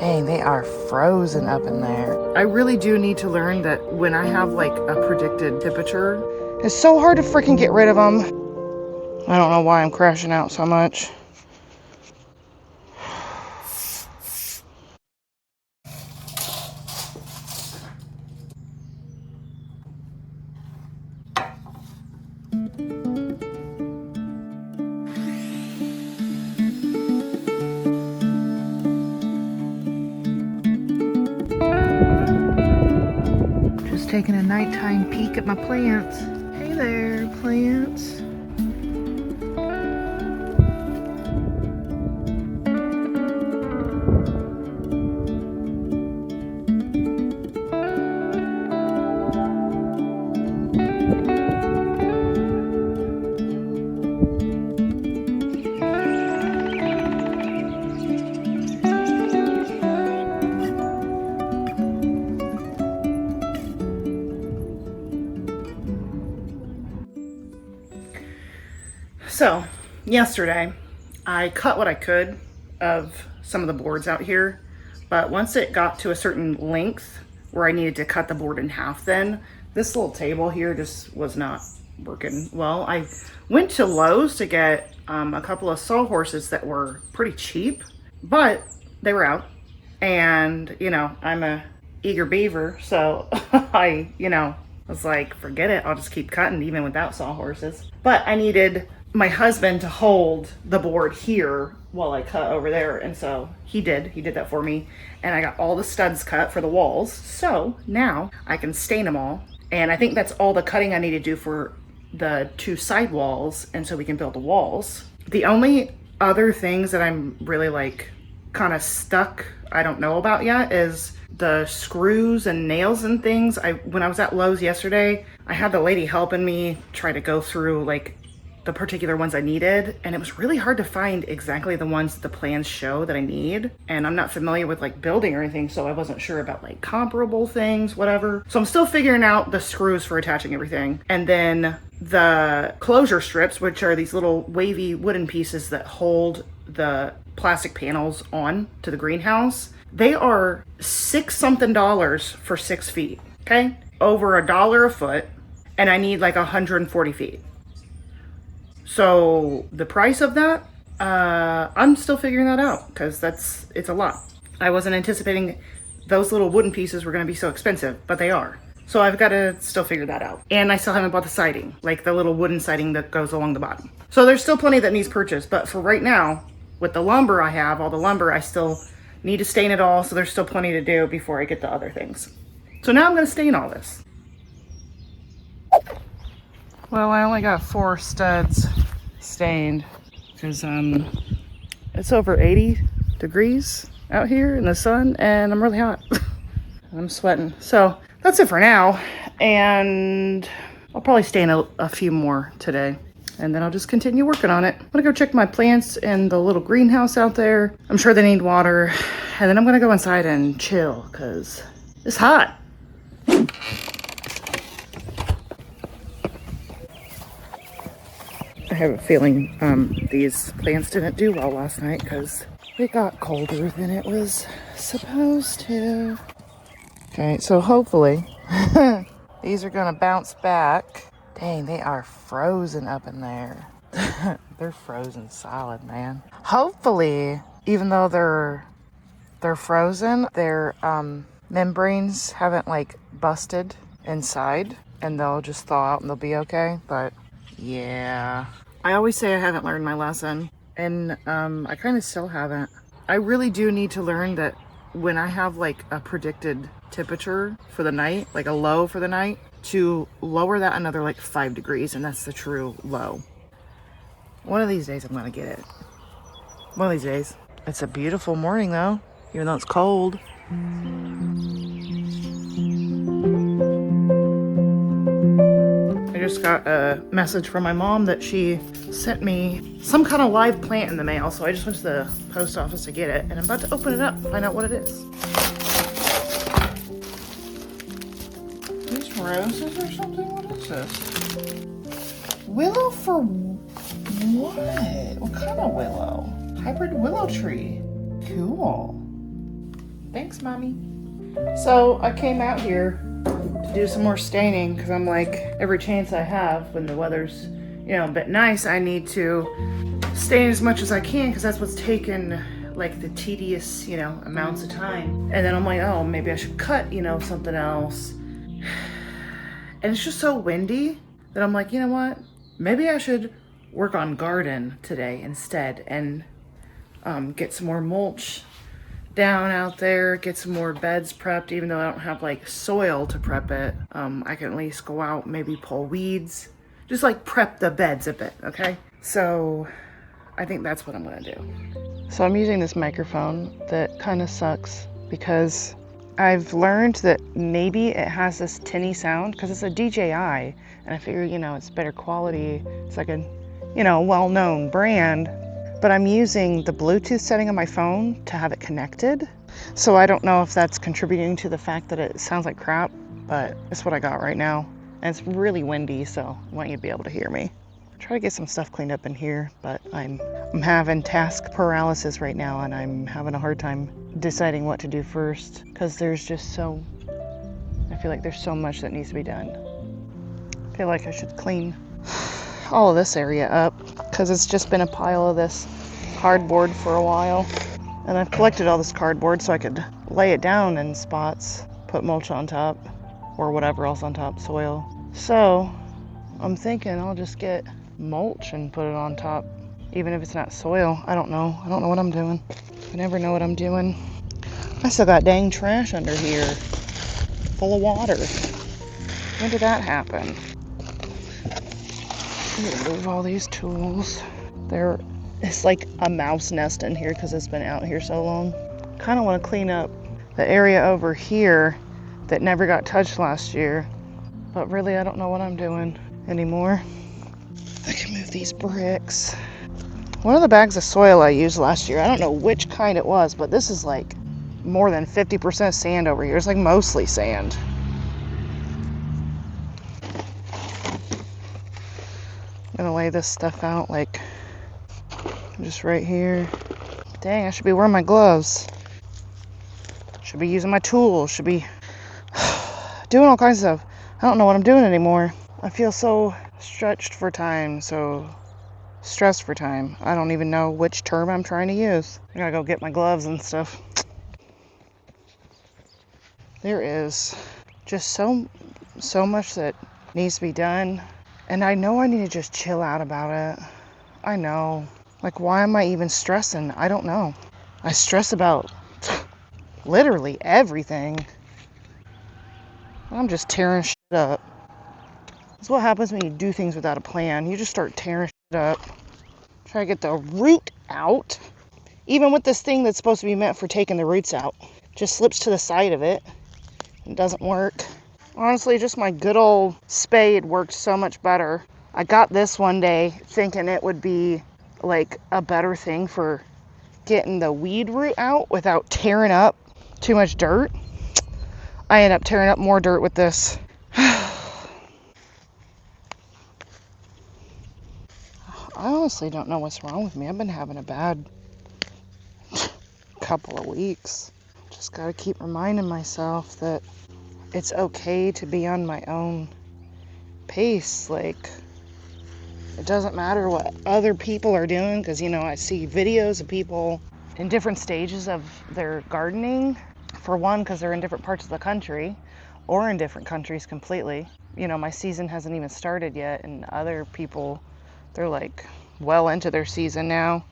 Dang, they are frozen up in there. I really do need to learn that when I have like a predicted temperature, it's so hard to freaking get rid of them. I don't know why I'm crashing out so much. Just taking a nighttime peek at my plants. Hey there, plants. So, yesterday, I cut what I could of some of the boards out here, but once it got to a certain length where I needed to cut the board in half, then this little table here just was not working well. I went to Lowe's to get a couple of sawhorses that were pretty cheap, but they were out. And, you know, I'm a eager beaver, so I was like, forget it, I'll just keep cutting even without sawhorses. But I needed my husband to hold the board here while I cut over there, and so he did that for me, and I got all the studs cut for the walls, so now I can stain them all. And I think that's all the cutting I need to do for the two side walls, and so we can build the walls. The only other things that I'm really like kind of stuck, I don't know about yet, is the screws and nails and things. When I was at Lowe's yesterday, I had the lady helping me try to go through like the particular ones I needed, and it was really hard to find exactly the ones that the plans show that I need, and I'm not familiar with like building or anything, so I wasn't sure about like comparable things, whatever. So I'm still figuring out the screws for attaching everything, and then the closure strips, which are these little wavy wooden pieces that hold the plastic panels on to the greenhouse. They are $6 something for 6 feet, okay? Over $1 a foot, and I need like 140 feet. So the price of that, I'm still figuring that out, because it's a lot. I wasn't anticipating those little wooden pieces were going to be so expensive, but they are. So I've got to still figure that out. And I still haven't bought the siding, like the little wooden siding that goes along the bottom. So there's still plenty that needs purchased, but for right now, with the lumber I have, all the lumber, I still need to stain it all, so there's still plenty to do before I get to other things. So now I'm going to stain all this. Well, I only got 4 studs stained because it's over 80 degrees out here in the sun, and I'm really hot. I'm sweating. So that's it for now, and I'll probably stain a few more today, and then I'll just continue working on it. I'm gonna go check my plants in the little greenhouse out there. I'm sure they need water, and then I'm gonna go inside and chill because it's hot. I have a feeling these plants didn't do well last night because it got colder than it was supposed to. Okay, so hopefully these are gonna bounce back. Dang, they are frozen up in there. They're frozen solid, man. Hopefully, even though they're frozen, their membranes haven't like busted inside, and they'll just thaw out and they'll be okay. But yeah, I always say I haven't learned my lesson, and I kind of still haven't. I really do need to learn that when I have like a predicted temperature for the night, like a low for the night, to lower that another like 5 degrees, and that's the true low. One of these days I'm gonna get it. One of these days. It's a beautiful morning though, even though it's cold. I just got a message from my mom that she sent me some kind of live plant in the mail, so I just went to the post office to get it, and I'm about to open it up and find out what it is. These roses or something? What is this? Willow for what? What kind of willow? Hybrid willow tree. Cool. Thanks, Mommy. So I came out here to do some more staining because I'm like, every chance I have when the weather's, a bit nice, I need to stain as much as I can because that's what's taken like the tedious, amounts of time. And then I'm like, oh, maybe I should cut, something else. And it's just so windy that I'm like, you know what? Maybe I should work on garden today instead and get some more mulch down out there, get some more beds prepped, even though I don't have like soil to prep it. I can at least go out, maybe pull weeds, just like prep the beds a bit, okay? So I think that's what I'm gonna do. So I'm using this microphone that kind of sucks because I've learned that maybe it has this tinny sound because it's a DJI, and I figure, it's better quality. It's like a, well-known brand. But I'm using the Bluetooth setting on my phone to have it connected. So I don't know if that's contributing to the fact that it sounds like crap, but it's what I got right now. And it's really windy, so I want you to be able to hear me. Try to get some stuff cleaned up in here, but I'm having task paralysis right now, and I'm having a hard time deciding what to do first because there's just I feel like there's so much that needs to be done. I feel like I should clean all of this area up because it's just been a pile of this cardboard for a while, and I've collected all this cardboard so I could lay it down in spots, put mulch on top or whatever else on top, soil. So I'm thinking I'll just get mulch and put it on top, even if it's not soil. I don't know what I'm doing. I never know what I'm doing. I still got dang trash under here full of water. When did that happen? I'm gonna move all these tools. It's like a mouse nest in here because it's been out here so long. Kind of want to clean up the area over here that never got touched last year, but really I don't know what I'm doing anymore. I can move these bricks. One of the bags of soil I used last year, I don't know which kind it was, but this is like more than 50% sand over here. It's like mostly sand. I'm gonna lay this stuff out like just right here. Dang, I should be wearing my gloves. Should be using my tools. Should be doing all kinds of stuff. I don't know what I'm doing anymore. I feel so stretched for time, so stressed for time. I don't even know which term I'm trying to use. I gotta go get my gloves and stuff. There is just so much that needs to be done. And I know I need to just chill out about it. I know. Like, why am I even stressing? I don't know. I stress about literally everything. I'm just tearing shit up. That's what happens when you do things without a plan. You just start tearing shit up. Try to get the root out. Even with this thing that's supposed to be meant for taking the roots out. Just slips to the side of it. It doesn't work. Honestly, just my good old spade worked so much better. I got this one day thinking it would be like a better thing for getting the weed root out without tearing up too much dirt. I end up tearing up more dirt with this. I honestly don't know what's wrong with me. I've been having a bad couple of weeks. Just gotta keep reminding myself that it's okay to be on my own pace. Like, it doesn't matter what other people are doing, because I see videos of people in different stages of their gardening. For one, because they're in different parts of the country or in different countries completely. My season hasn't even started yet, and other people, they're like well into their season now.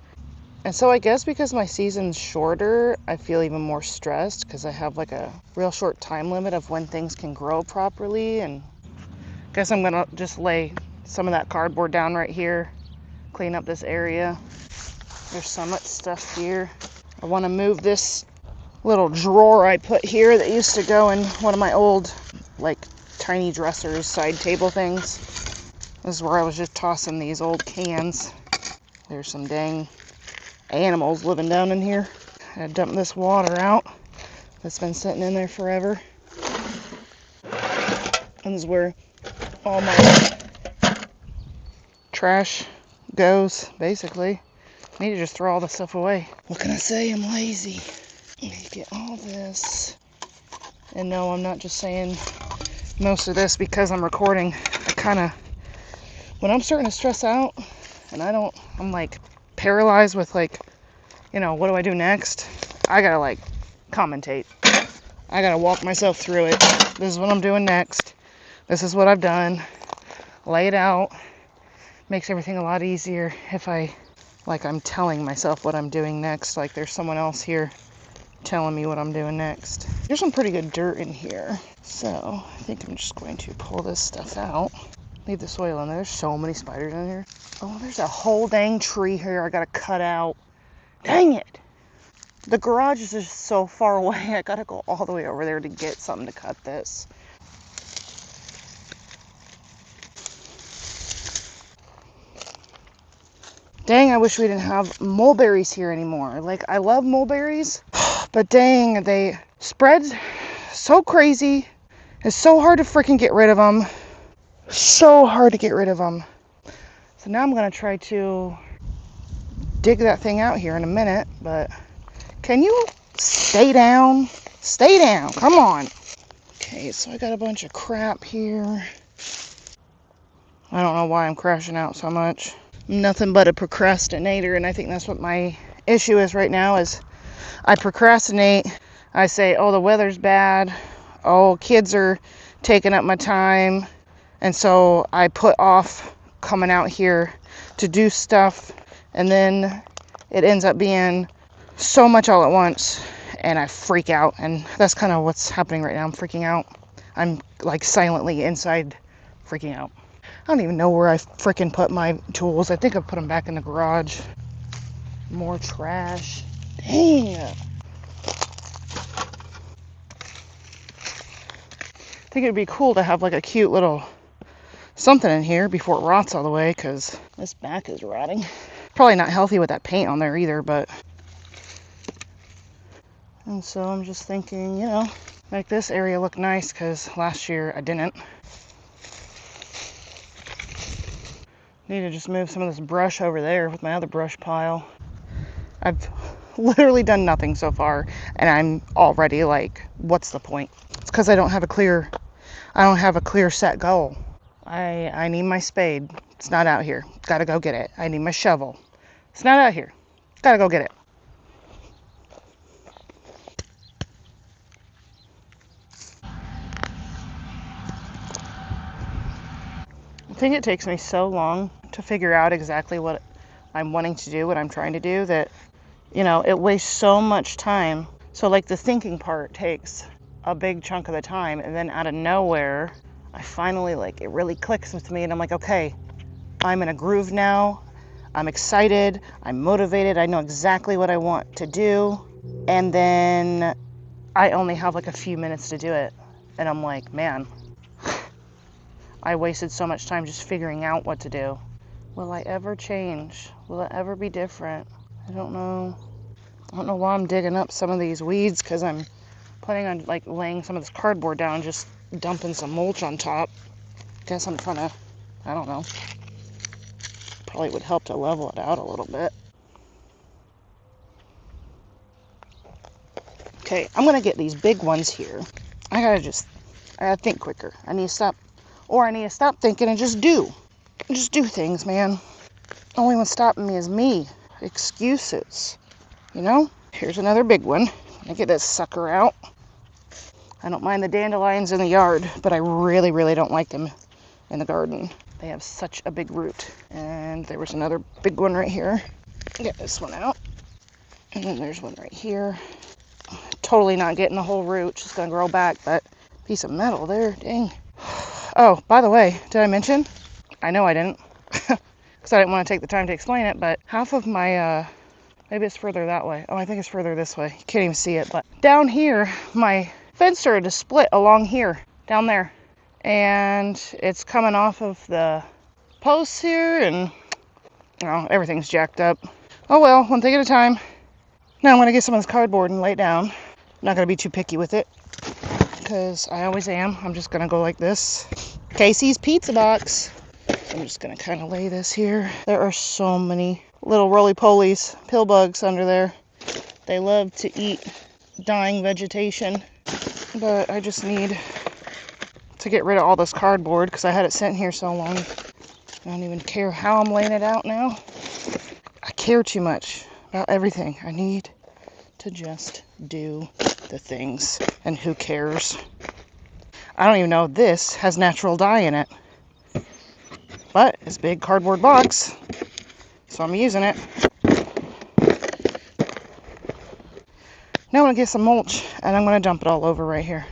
And so I guess because my season's shorter, I feel even more stressed because I have like a real short time limit of when things can grow properly. And I guess I'm gonna just lay some of that cardboard down right here, clean up this area. There's so much stuff here. I want to move this little drawer I put here that used to go in one of my old like tiny dressers, side table things. This is where I was just tossing these old cans. There's some dang animals living down in here. I dumped this water out that's been sitting in there forever. And this is where all my trash goes, basically. I need to just throw all this stuff away. What can I say? I'm lazy. Get all this. And no, I'm not just saying most of this because I'm recording. I kind of, when I'm starting to stress out and I'm like paralyzed with like, what do I do next? I gotta like commentate. I gotta walk myself through it. This is what I'm doing next. This is what I've done. Lay it out. Makes everything a lot easier if I'm telling myself what I'm doing next. Like there's someone else here telling me what I'm doing next. There's some pretty good dirt in here. So I think I'm just going to pull this stuff out. Leave the soil in there. There's so many spiders in here. Oh, there's a whole dang tree here I gotta cut out. Dang it. The garage is just so far away. I gotta go all the way over there to get something to cut this. Dang, I wish we didn't have mulberries here anymore. Like, I love mulberries, but dang, they spread so crazy. It's so hard to freaking get rid of them. So hard to get rid of them. So now I'm gonna try to dig that thing out here in a minute, but can you stay down? Stay down, come on. Okay, so I got a bunch of crap here. I don't know why I'm crashing out so much. I'm nothing but a procrastinator, and I think that's what my issue is right now is I procrastinate. I say, oh, the weather's bad. Oh, kids are taking up my time. And so I put off coming out here to do stuff, and then it ends up being so much all at once, and I freak out, and that's kind of what's happening right now. I'm freaking out. I'm like silently inside freaking out. I don't even know where I freaking put my tools. I think I put them back in the garage. More trash. Dang. I think it'd be cool to have like a cute little something in here before it rots all the way, because this back is rotting. Probably not healthy with that paint on there either, but... And so I'm just thinking, make this area look nice, because last year I didn't. Need to just move some of this brush over there with my other brush pile. I've literally done nothing so far, and I'm already like, what's the point? It's because I don't have a clear set goal. I need my spade. It's not out here. Gotta go get it. I need my shovel. It's not out here. Gotta go get it. I think it takes me so long to figure out exactly what I'm wanting to do, what I'm trying to do, that, it wastes so much time. So like the thinking part takes a big chunk of the time, and then out of nowhere, I finally it really clicks with me, and I'm like, okay, I'm in a groove now. I'm excited. I'm motivated. I know exactly what I want to do. And then I only have a few minutes to do it. And I'm like, man, I wasted so much time just figuring out what to do. Will I ever change? Will it ever be different? I don't know. I don't know why I'm digging up some of these weeds, because I'm planning on laying some of this cardboard down, just dumping some mulch on top. Guess I'm trying to, I don't know. Probably would help to level it out a little bit. Okay, I'm gonna get these big ones here. I gotta think quicker. I need to stop thinking and just do. Just do things, man. Only one stopping me is me. Excuses. Here's another big one. I get this sucker out. I don't mind the dandelions in the yard, but I really, really don't like them in the garden. They have such a big root. And there was another big one right here. Get this one out. And then there's one right here. Totally not getting the whole root. Just gonna grow back, but piece of metal there. Dang. Oh, by the way, did I mention? I know I didn't. Because I didn't want to take the time to explain it, but half of my, maybe it's further that way. Oh, I think it's further this way. You can't even see it, but down here, my fence started to split along here, down there. And it's coming off of the posts here, and everything's jacked up. Oh well, one thing at a time. Now I'm going to get some of this cardboard and lay it down. I'm not going to be too picky with it, because I always am. I'm just going to go like this. Casey's Pizza Box. I'm just going to kind of lay this here. There are so many little roly-polies, pill bugs under there. They love to eat dying vegetation. But I just need to get rid of all this cardboard because I had it sitting here so long. I don't even care how I'm laying it out now. I care too much about everything. I need to just do the things. And who cares? I don't even know if this has natural dye in it. But it's a big cardboard box, so I'm using it. Now I'm going to get some mulch, and I'm going to dump it all over right here.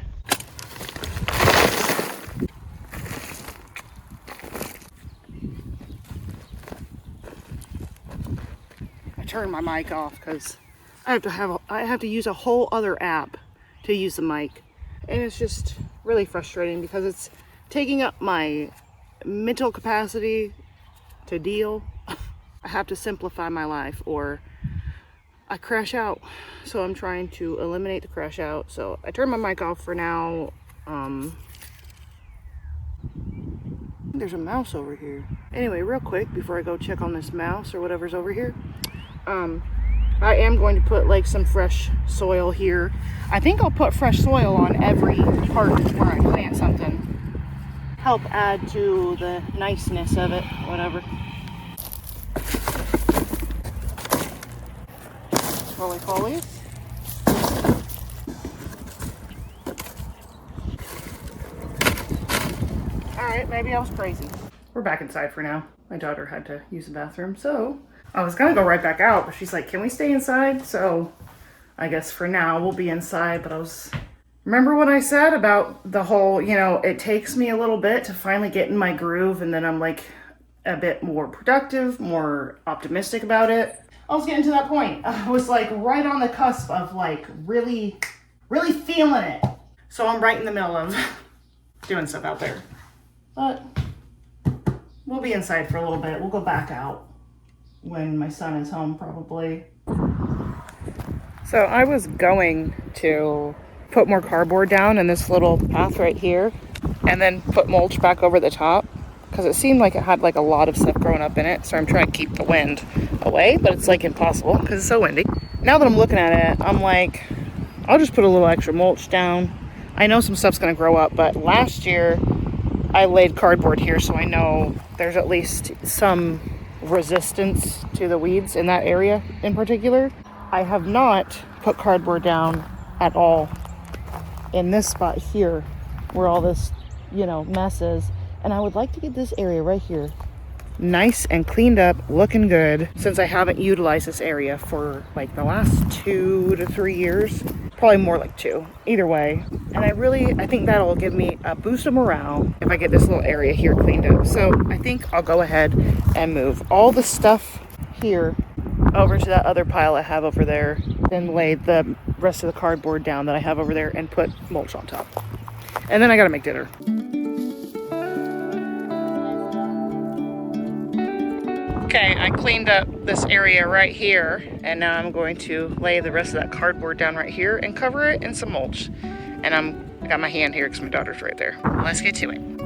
I turned my mic off because I have to use a whole other app to use the mic. And it's just really frustrating because it's taking up my mental capacity to deal. I have to simplify my life or I crash out. So I'm trying to eliminate the crash out. So I turned my mic off for now. There's a mouse over here. Anyway, real quick before I go check on this mouse or whatever's over here. I am going to put like some fresh soil here. I think I'll put fresh soil on every part where I plant something. Help add to the niceness of it, whatever. Roly-polies. Alright, maybe I was crazy. We're back inside for now. My daughter had to use the bathroom, so I was gonna go right back out, but she's like, can we stay inside? So I guess for now we'll be inside, but remember what I said about the whole, it takes me a little bit to finally get in my groove, and then I'm like a bit more productive, more optimistic about it. I was getting to that point. I was like right on the cusp of like really, really feeling it. So I'm right in the middle of doing stuff out there. But we'll be inside for a little bit. We'll go back out when my son is home probably. So I was going to put more cardboard down in this little path right here and then put mulch back over the top because it seemed like it had like a lot of stuff growing up in it. So I'm trying to keep the wind away, but it's like impossible because it's so windy. Now that I'm looking at it, I'm like, I'll just put a little extra mulch down. I know some stuff's going to grow up, but last year I laid cardboard here, so I know there's at least some resistance to the weeds in that area in particular. I have not put cardboard down at all in this spot here where all this, mess is. And I would like to get this area right here nice and cleaned up, looking good, since I haven't utilized this area for like the last 2 to 3 years. Probably more like 2, either way. And I think that'll give me a boost of morale if I get this little area here cleaned up. So I think I'll go ahead and move all the stuff here over to that other pile I have over there, then lay the rest of the cardboard down that I have over there and put mulch on top. And then I gotta make dinner. Okay, I cleaned up this area right here, and now I'm going to lay the rest of that cardboard down right here and cover it in some mulch. And I got my hand here because my daughter's right there. Let's get to it.